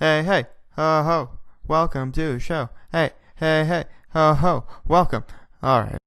Hey, hey, ho, ho, welcome to the show. Hey, hey, hey, ho, ho, welcome. Alright.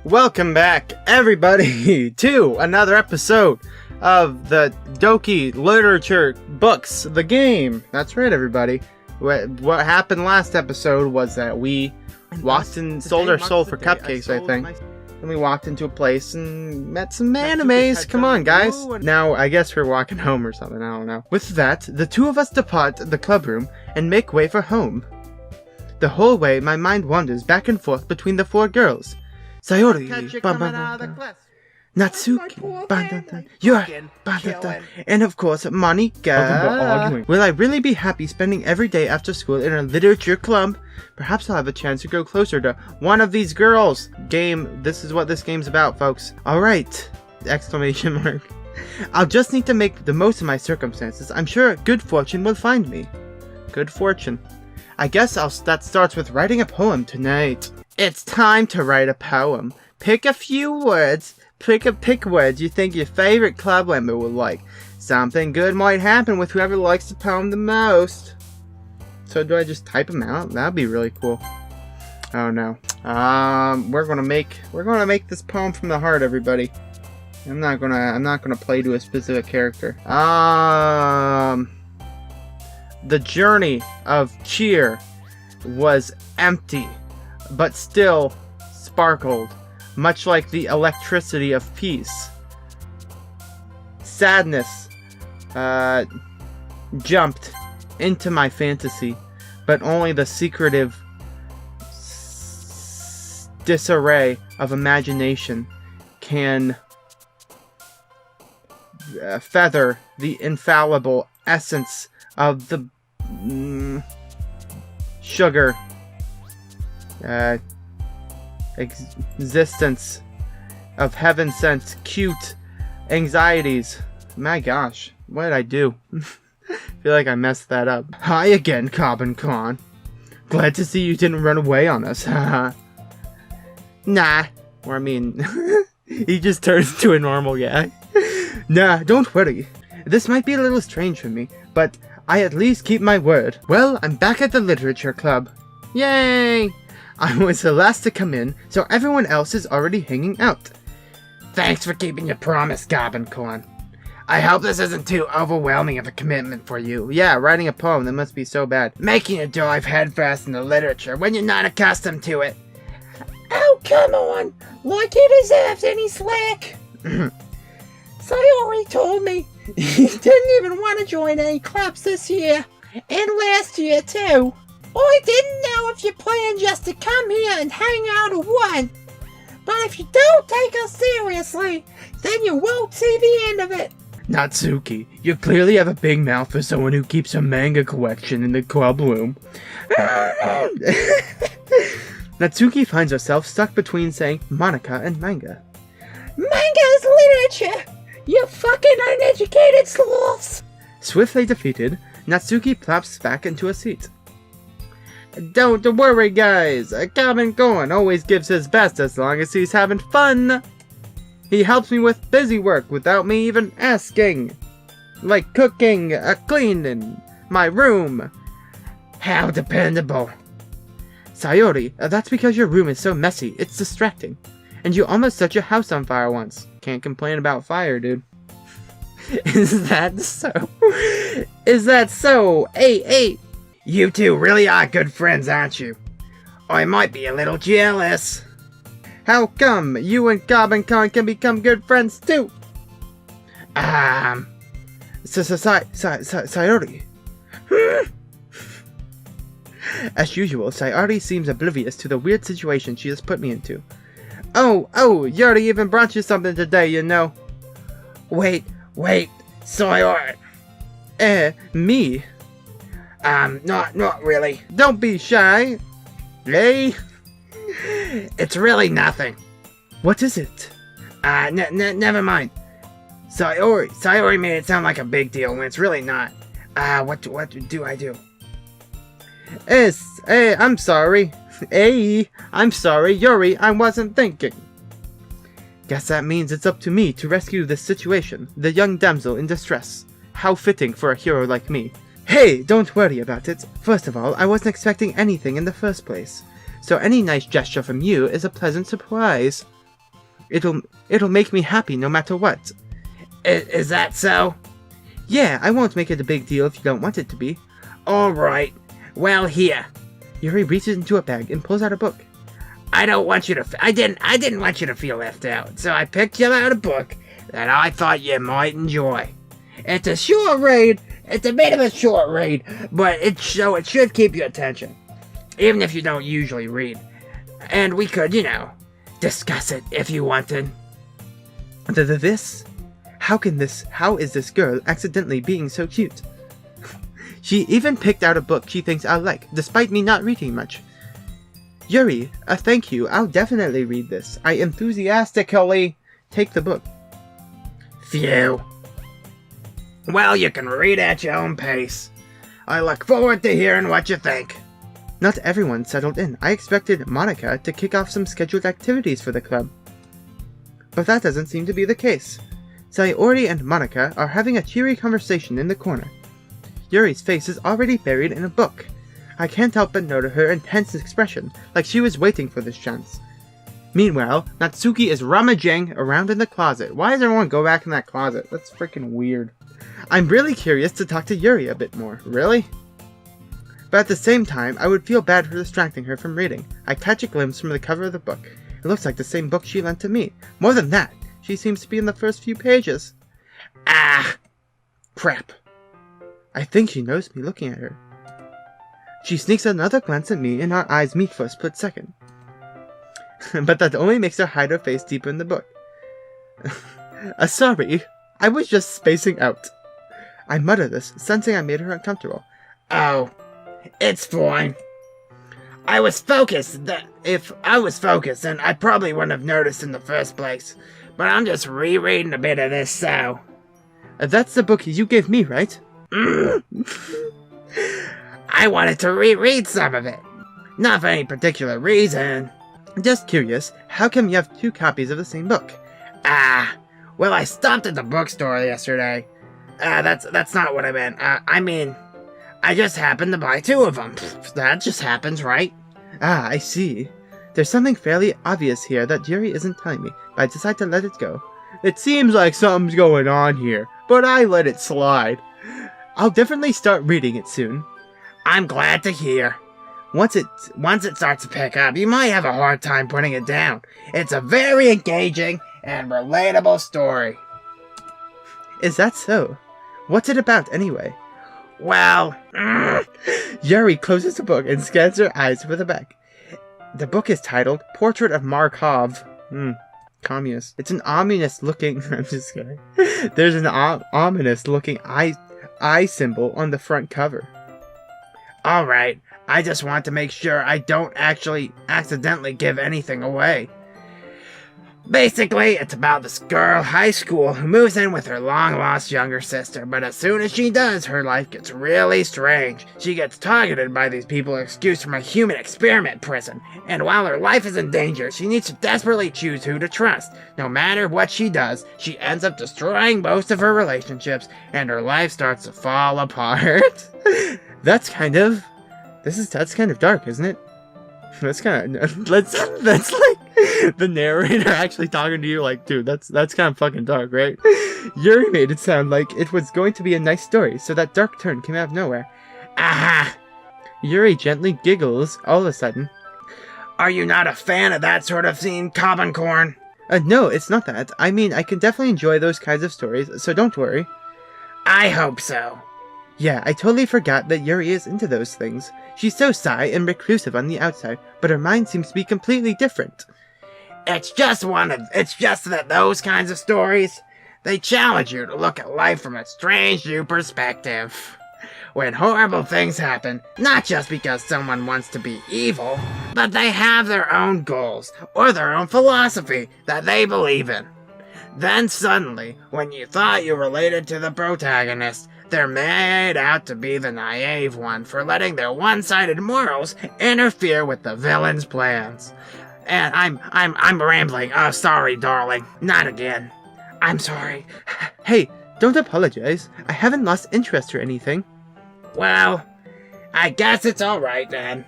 Welcome back, everybody, to another episode of the Doki Literature Books, the game. That's right, everybody. What happened last episode was that we walked and sold our soul for cupcakes, I think. And we walked into a place and met some animes. Come on, guys. Now, I guess we're walking home or something. I don't know. With that, the two of us depart the clubroom and make way for home. The whole way, my mind wanders back and forth between the four girls. Sayori, Natsuki, Yura, and of course, Monika. Will I really be happy spending every day after school in a literature club? Perhaps I'll have a chance to grow closer to one of these girls. This is what this game's about, folks. Alright! Exclamation mark. I'll just need to make the most of my circumstances. I'm sure good fortune will find me. Good fortune. I guess that starts with writing a poem tonight. It's time to write a poem. Pick a few words. Pick words you think your favorite club member will like. Something good might happen with whoever likes the poem the most. So do I just type them out? That'd be really cool. Oh no. We're gonna make this poem from the heart, everybody. I'm not gonna play to a specific character. The journey of cheer was empty, but still sparkled, much like the electricity of peace. Sadness jumped into my fantasy, but only the secretive disarray of imagination can feather the infallible essence of the sugar existence of heaven-sent cute anxieties. My gosh, what did I do? I feel like I messed that up. Hi again, Carbon Con. Glad to see you didn't run away on us, haha. Nah. Or I mean, he just turns to a normal guy. Nah, don't worry. This might be a little strange for me, but I at least keep my word. Well, I'm back at the literature club. Yay! I was the last to come in, so everyone else is already hanging out. Thanks for keeping your promise, Carbon Con. I hope this isn't too overwhelming of a commitment for you. Yeah, writing a poem, that must be so bad. Making you dive headfirst into literature when you're not accustomed to it. Oh, come on! Like you deserved any slack! Sayori told me he didn't even want to join any clubs this year. And last year, too. I didn't know if you planned just to come here and hang out or what. But if you don't take us seriously, then you won't see the end of it. Natsuki, you clearly have a big mouth for someone who keeps a manga collection in the club room. Natsuki finds herself stuck between saying Monika and manga. Manga is literature! You fucking uneducated sloths! Swiftly defeated, Natsuki plops back into a seat. Don't worry, guys. Carbon Con always gives his best as long as he's having fun. He helps me with busy work without me even asking. Like cooking, cleaning, my room. How dependable. Sayori, that's because your room is so messy, it's distracting. And you almost set your house on fire once. Can't complain about fire, dude. Is that so? Is that so? Hey. You two really are good friends, aren't you? I might be a little jealous. How come you and Carbon Con can become good friends too? Sayori. As usual, Sayori seems oblivious to the weird situation she has put me into. Oh, Yuri even brought you something today, you know. Wait, Sayori. Me? Not really. Don't be shy. Hey? It's really nothing. What is it? Never mind. Sayori made it sound like a big deal when it's really not. What do I do? I'm sorry. I'm sorry, Yuri, I wasn't thinking. Guess that means it's up to me to rescue this situation, the young damsel in distress. How fitting for a hero like me. Hey, don't worry about it. First of all, I wasn't expecting anything in the first place. So any nice gesture from you is a pleasant surprise. It'll make me happy no matter what. Is that so? Yeah, I won't make it a big deal if you don't want it to be. Alright. Well, here. Yuri reaches into a bag and pulls out a book. I didn't want you to feel left out, so I picked you out a book that I thought you might enjoy. It's a short read. It's a bit of a short read, but it should keep your attention, even if you don't usually read. And we could, discuss it if you wanted. This? How is this girl accidentally being so cute? She even picked out a book she thinks I'll like, despite me not reading much. Yuri, thank you. I'll definitely read this. I enthusiastically take the book. Phew. Well, you can read at your own pace. I look forward to hearing what you think. Not everyone settled in. I expected Monica to kick off some scheduled activities for the club. But that doesn't seem to be the case. Sayori and Monica are having a cheery conversation in the corner. Yuri's face is already buried in a book. I can't help but note her intense expression, like she was waiting for this chance. Meanwhile, Natsuki is rummaging around in the closet. Why does everyone go back in that closet? That's freaking weird. I'm really curious to talk to Yuri a bit more. Really? But at the same time, I would feel bad for distracting her from reading. I catch a glimpse from the cover of the book. It looks like the same book she lent to me. More than that, she seems to be in the first few pages. Ah! Crap. I think she knows me looking at her. She sneaks another glance at me and our eyes meet for a split second. But that only makes her hide her face deeper in the book. Sorry, I was just spacing out. I mutter this, sensing I made her uncomfortable. Oh, it's fine. I was focused. If I was focused, then I probably wouldn't have noticed in the first place. But I'm just rereading a bit of this, so... That's the book you gave me, right? I wanted to reread some of it. Not for any particular reason. Just curious, how come you have 2 copies of the same book? Well, I stopped at the bookstore yesterday. That's not what I meant. I mean, I just happened to buy 2 of them. That just happens, right? I see. There's something fairly obvious here that Yuri isn't telling me, but I decide to let it go. It seems like something's going on here, but I let it slide. I'll definitely start reading it soon. I'm glad to hear. Once it starts to pick up, you might have a hard time putting it down. It's a very engaging and relatable story. Is that so? What's it about, anyway? Well... Yuri closes the book and scans her eyes with a back. The book is titled Portrait of Markov. Communist. It's an ominous looking... I'm just kidding. There's an ominous looking eye symbol on the front cover. Alright, I just want to make sure I don't actually accidentally give anything away. Basically, it's about this girl, high school, who moves in with her long-lost younger sister, but as soon as she does, her life gets really strange. She gets targeted by these people excused from a human experiment prison, and while her life is in danger, she needs to desperately choose who to trust. No matter what she does, she ends up destroying most of her relationships, and her life starts to fall apart. That's kind of dark, isn't it? That's kind of that's like the narrator actually talking to you, like, dude, that's kind of fucking dark, right? Yuri made it sound like it was going to be a nice story, so that dark turn came out of nowhere. Aha! Yuri gently giggles all of a sudden. Are you not a fan of that sort of scene, Common Corn? No, it's not that. I mean, I can definitely enjoy those kinds of stories, so don't worry. I hope so. Yeah, I totally forgot that Yuri is into those things. She's so shy and reclusive on the outside, but her mind seems to be completely different. It's just that those kinds of stories, they challenge you to look at life from a strange new perspective. When horrible things happen, not just because someone wants to be evil, but they have their own goals, or their own philosophy that they believe in. Then suddenly, when you thought you related to the protagonist, they're made out to be the naive one for letting their one-sided morals interfere with the villain's plans. And I'm rambling. Oh, sorry, darling. Not again. I'm sorry. Hey, don't apologize. I haven't lost interest or anything. Well, I guess it's alright then.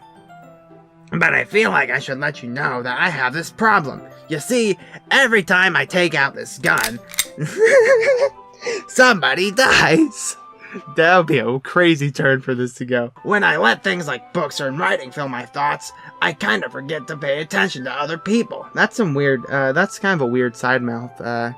But I feel like I should let you know that I have this problem. You see, every time I take out this gun, somebody dies. That would be a crazy turn for this to go. When I let things like books or writing fill my thoughts, I kind of forget to pay attention to other people. That's some weird, that's kind of a weird side mouth,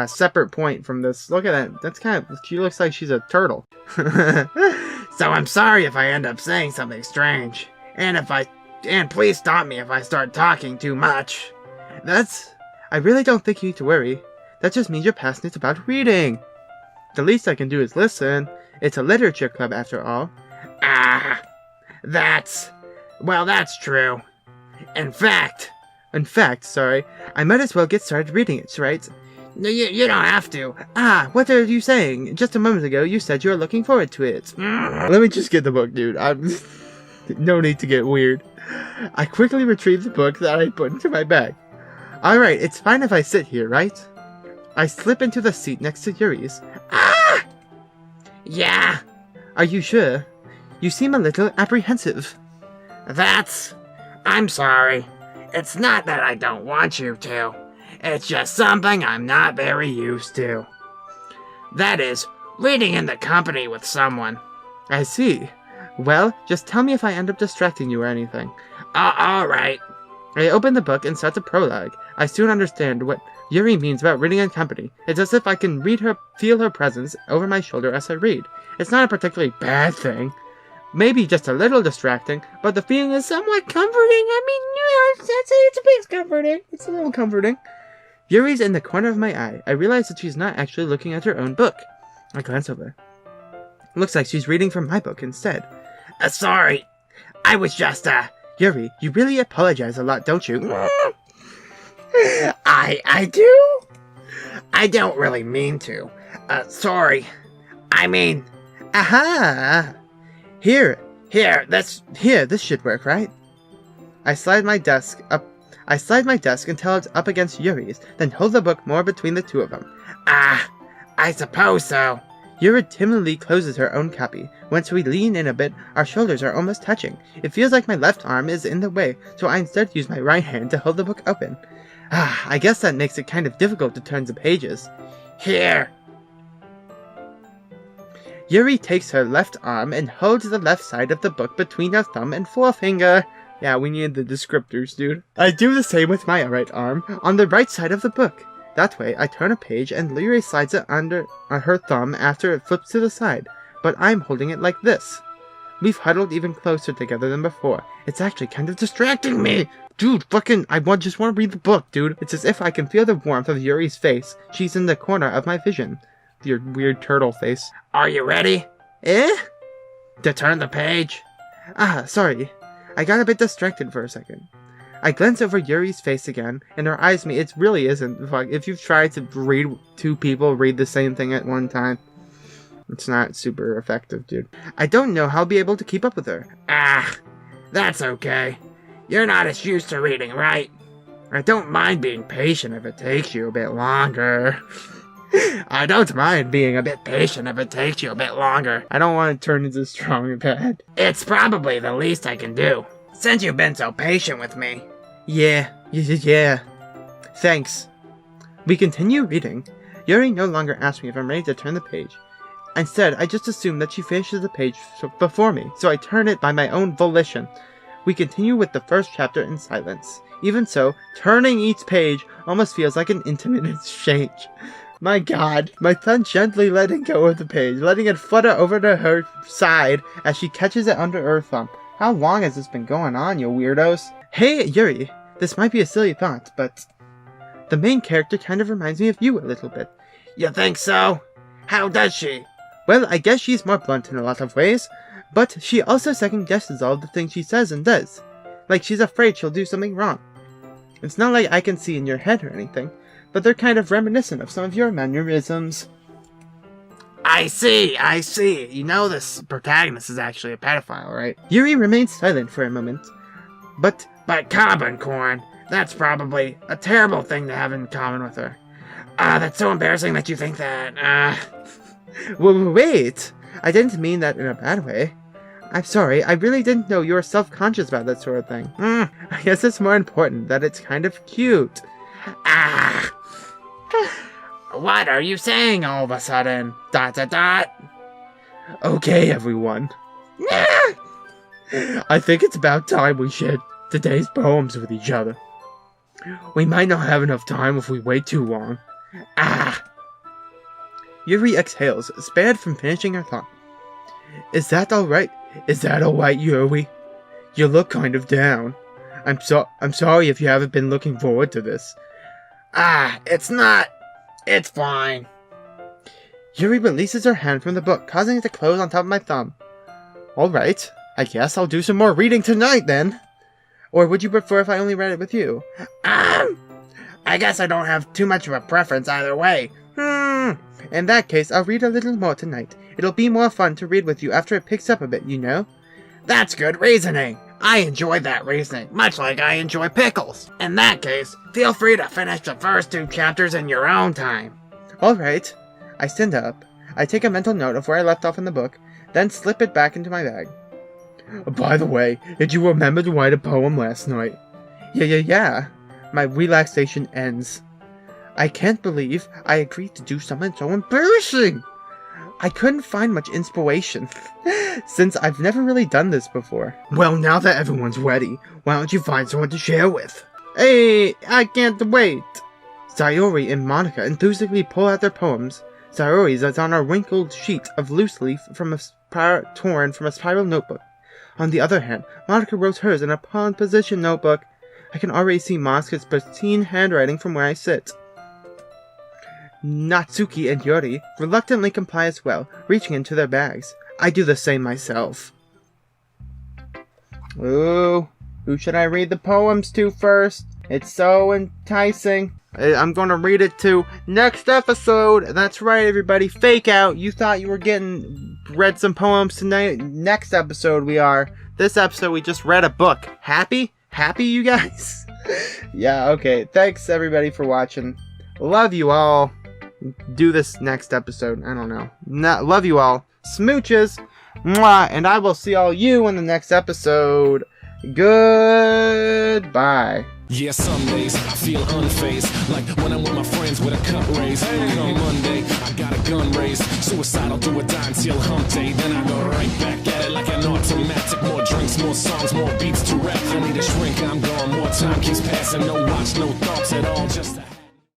separate point from this. Look at that. That's kind of, she looks like she's a turtle. So I'm sorry if I end up saying something strange. And please stop me if I start talking too much. I really don't think you need to worry. That just means you're passionate about reading. The least I can do is listen. It's a literature club after all. That's true. In fact, I might as well get started reading it, right? no, you don't have to. What are you saying? Just a moment ago, you said you were looking forward to it. Let me just get the book, dude. No need to get weird. I quickly retrieved the book that I put into my bag. Alright, it's fine if I sit here, right? I slip into the seat next to Yuri's. Yeah. Are you sure? You seem a little apprehensive. I'm sorry. It's not that I don't want you to. It's just something I'm not very used to. That is, reading in the company with someone. I see. Well, just tell me if I end up distracting you or anything. Alright. I open the book and start the prologue. I soon understand what Yuri means about reading in company. It's as if I can feel her presence over my shoulder as I read. It's not a particularly bad thing. Maybe just a little distracting, but the feeling is somewhat comforting. I mean, I'd say it's a bit comforting. It's a little comforting. Yuri's in the corner of my eye. I realize that she's not actually looking at her own book. I glance over. Looks like she's reading from my book instead. Sorry. I was just, Yuri, you really apologize a lot, don't you? I do? I don't really mean to. Sorry. I mean... Aha! Here, this should work, right? I slide my desk until it's up against Yuri's, then hold the book more between the two of them. I suppose so. Yuri timidly closes her own copy. Once we lean in a bit, our shoulders are almost touching. It feels like my left arm is in the way, so I instead use my right hand to hold the book open. I guess that makes it kind of difficult to turn the pages. Here. Yuri takes her left arm and holds the left side of the book between her thumb and forefinger. Yeah, we need the descriptors, dude. I do the same with my right arm, on the right side of the book. That way, I turn a page and Yuri slides it under her thumb after it flips to the side, but I'm holding it like this. We've huddled even closer together than before. It's actually kind of distracting me. Dude, just want to read the book, dude. It's as if I can feel the warmth of Yuri's face. She's in the corner of my vision. Your weird turtle face. Are you ready? To turn the page? Sorry. I got a bit distracted for a second. I glance over Yuri's face again, and her eyes meet. It really isn't. If you've tried to read two people read the same thing at one time, it's not super effective, dude. I don't know how I'll be able to keep up with her. That's okay. You're not as used to reading, right? I don't mind being patient if it takes you a bit longer. I don't mind being a bit patient if it takes you a bit longer. I don't want to turn into strong and bad. It's probably the least I can do, since you've been so patient with me. Yeah. Thanks. We continue reading. Yuri no longer asks me if I'm ready to turn the page. Instead, I just assume that she finishes the page before me, so I turn it by my own volition. We continue with the first chapter in silence. Even so, turning each page almost feels like an intimate exchange. My god, my thumb gently letting go of the page, letting it flutter over to her side as she catches it under her thumb. How long has this been going on, you weirdos? Hey, Yuri, this might be a silly thought, but the main character kind of reminds me of you a little bit. You think so? How does she? Well, I guess she's more blunt in a lot of ways, but she also second-guesses all the things she says and does. Like she's afraid she'll do something wrong. It's not like I can see in your head or anything, but they're kind of reminiscent of some of your mannerisms. I see. You know this protagonist is actually a pedophile, right? Yuri remains silent for a moment. But Common Corn, that's probably a terrible thing to have in common with her. That's so embarrassing that you think that, Wait! I didn't mean that in a bad way. I'm sorry, I really didn't know you were self-conscious about that sort of thing. I guess it's more important that it's kind of cute. Ah! What are you saying all of a sudden? ... Okay, everyone. I think it's about time we shared today's poems with each other. We might not have enough time if we wait too long. Yuri exhales, spared from finishing her thought. Is that alright? Is that alright, Yuri? You look kind of down. I'm sorry if you haven't been looking forward to this. It's not. It's fine. Yuri releases her hand from the book, causing it to close on top of my thumb. Alright, I guess I'll do some more reading tonight then. Or would you prefer if I only read it with you? I guess I don't have too much of a preference either way. In that case, I'll read a little more tonight. It'll be more fun to read with you after it picks up a bit, you know? That's good reasoning. I enjoy that reasoning, much like I enjoy pickles. In that case, feel free to finish the first 2 chapters in your own time. Alright. I stand up. I take a mental note of where I left off in the book, then slip it back into my bag. By the way, did you remember to write a poem last night? Yeah. My relaxation ends. I can't believe I agreed to do something so embarrassing. I couldn't find much inspiration, since I've never really done this before. Well, now that everyone's ready, why don't you find someone to share with? Hey, I can't wait! Sayori and Monica enthusiastically pull out their poems. Sayori's is on a wrinkled sheet of loose leaf torn from a spiral notebook. On the other hand, Monica wrote hers in a palm position notebook. I can already see Monica's pristine handwriting from where I sit. Natsuki and Yuri reluctantly comply as well, reaching into their bags. I do the same myself. Ooh, who should I read the poems to first? It's so enticing. I'm gonna read it to next episode. That's right, everybody. Fake out. You thought you were read some poems tonight. Next episode we are. This episode we just read a book. Happy? Happy, you guys? Yeah, okay. Thanks, everybody, for watching. Love you all. Do this next episode. I don't know. Love you all. Smooches. Mwah. And I will see all you in the next episode. Goodbye. Yeah, some days I feel unfazed, like when I'm with my friends with a cup raised. And on Monday, I got a gun raised. Suicidal, do or die until hump day. Then I go right back at it like an automatic. More drinks, more songs, more beats to rap. I need a shrink, I'm gone. More time keeps passing. No watch, no thoughts at all. Just